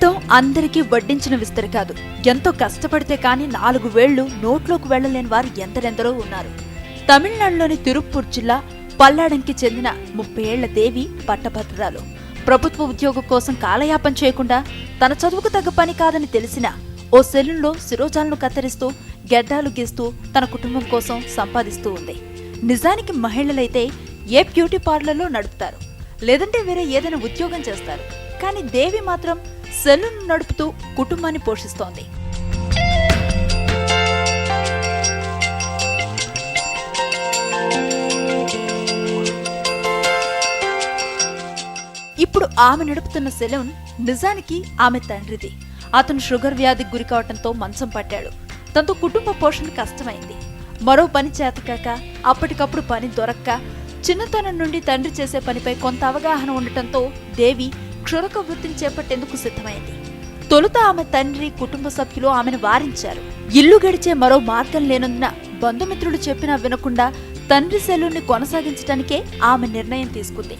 జీవితం అందరికీ వడ్డించిన విస్తరి కాదు. ఎంతో కష్టపడితే కానీ 4 వేళ్లు నోట్లోకి వెళ్లలేని వారు ఎందరెందరో ఉన్నారు. తమిళనాడులోని తిరుప్పూర్ జిల్లా పల్లాడంకి చెందిన 30 ఏళ్ల దేవి పట్టభద్రురాలు. ప్రభుత్వ ఉద్యోగం కోసం కాలయాపన చేయకుండా తన చదువుకు తగ్గ పని కాదని తెలిసిన ఓ సెలూన్లో శిరోజాలను కత్తిరిస్తూ గెడ్డాలు గీస్తూ తన కుటుంబం కోసం సంపాదిస్తూ ఉంది. నిజానికి మహిళలైతే ఏ బ్యూటీ పార్లర్లో నడుపుతారు, లేదంటే వేరే ఏదైనా ఉద్యోగం చేస్తారు. కానీ దేవి మాత్రం సెలూన్ నడుపుతూ కుటుంబాన్ని పోషిస్తోంది. ఇప్పుడు ఆమె నడుపుతున్న సెలూన్ నిజానికి ఆమె తండ్రిది. అతను షుగర్ వ్యాధికి గురి కావడంతో మంచం పట్టాడు. తనతో కుటుంబ పోషణ కష్టమైంది. మరో పని చేతకాక అప్పటికప్పుడు పని దొరక్క చిన్నతనం నుండి తండ్రి చేసే పనిపై కొంత అవగాహన ఉండటంతో దేవి క్షురక వృత్తిని చేపట్టేందుకు సిద్ధమైంది. తొలుత ఆమె తండ్రి, కుటుంబ సభ్యులు ఆమెను వారించారు. ఇల్లు గడిచే మరో మార్గం లేనందున బంధుమిత్రులు చెప్పినా వినకుండా తండ్రి సెలూన్ని కొనసాగించడానికే ఆమె నిర్ణయం తీసుకుంది.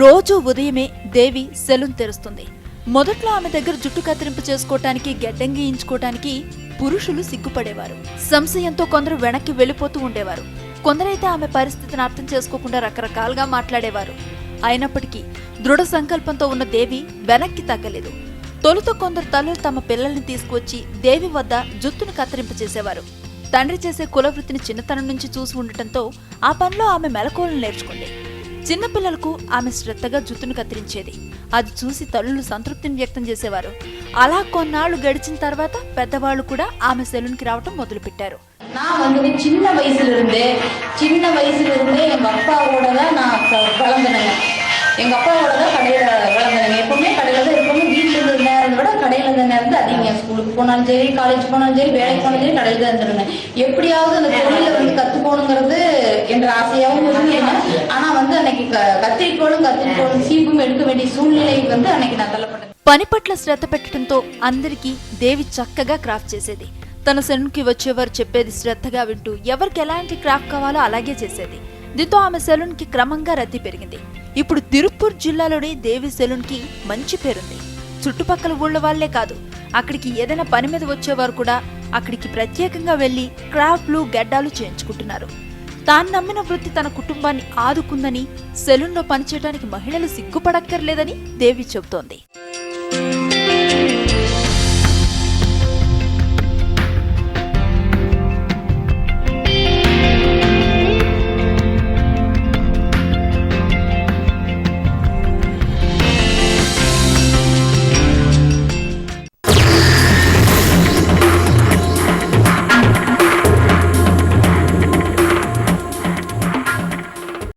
రోజు ఉదయమే దేవి సెలూన్ తెరుస్తుంది. మొదట్లో ఆమె దగ్గర జుట్టు కత్తిరింపు చేసుకోవటానికి, గెడ్డం గీయించుకోవటానికి పురుషులు సిగ్గుపడేవారు. సంశయంతో కొందరు వెనక్కి వెళ్లిపోతూ ఉండేవారు. కొందరైతే ఆమె పరిస్థితిని అర్థం చేసుకోకుండా రకరకాలుగా మాట్లాడేవారు. అయినప్పటికీ దృఢ సంకల్పంతో ఉన్న దేవి వెనక్కి తగ్గలేదు. తొలుత కొందరు తల్లులు తమ పిల్లల్ని తీసుకువచ్చి దేవి వద్ద జుట్టును కత్తిరింపు చేసేవారు. తండ్రి చేసే కులవృత్తిని చిన్నతనం నుంచి చూసి ఉండటంతో ఆ పనిలో ఆమె మెలకువలను నేర్చుకుంది. చిన్నపిల్లలకు ఆమె శ్రద్ధగా జుట్టును కత్తిరించేది. అది చూసి తల్లులు సంతృప్తిని వ్యక్తం చేసేవారు. అలా కొన్నాళ్లు గడిచిన తర్వాత పెద్దవాళ్లు కూడా ఆమె సెలూన్కి రావటం మొదలుపెట్టారు. சின்ன வயசுல இருந்தே எங்க அப்பாவோட தான் நான் வளர்ந்தேங்க. எங்க அப்பாவோட தான் கடையில வளர்ந்தேங்க. எப்பவுமே கடையில தான் இருப்போம். வீட்டுல இருந்த நேரத்தை விட கடையில இருந்த நேரத்தை அதிகம். ஸ்கூலுக்கு போனாலும் சரி, காலேஜ் போனாலும் சரி, வேலைக்கு போனாலும் சரி, கடையில தான் இருந்துருந்தேன். எப்படியாவது அந்த தொழில கத்துக்கணுங்கிறது என்ற ஆசையாகவும் இருந்தேன். ஆனா அன்னைக்கு கத்திரிக்கோளும் சீப்பும் எடுக்க வேண்டிய சூழ்நிலைக்கு அன்னைக்கு நான் தள்ளப்பட்டேன். పని పట్ల శ్రద్ధ పెట్టడంతో అందరికీ దేవి చక్కగా క్రాఫ్ట్ చేసేది. తన సెలూన్కి వచ్చేవారు చెప్పేది శ్రద్ధగా వింటూ ఎవరికి ఎలాంటి క్రాఫ్ట్ కావాలో అలాగే చేసేది. దీంతో ఆమె సెలూన్కి క్రమంగా రద్దీ పెరిగింది. ఇప్పుడు తిరుప్పూర్ జిల్లాలోని దేవి సెలూన్కి మంచి పేరుంది. చుట్టుపక్కల ఊళ్ళ వాళ్లే కాదు, అక్కడికి ఏదైనా పని మీద వచ్చేవారు కూడా అక్కడికి ప్రత్యేకంగా వెళ్లి క్రాఫ్ట్లు, గెడ్డాలు చేయించుకుంటున్నారు. తాను నమ్మిన వృత్తి తన కుటుంబాన్ని ఆదుకుందని, సెలూన్లో పనిచేయడానికి మహిళలు సిగ్గుపడక్కర్లేదని దేవి చెబుతోంది.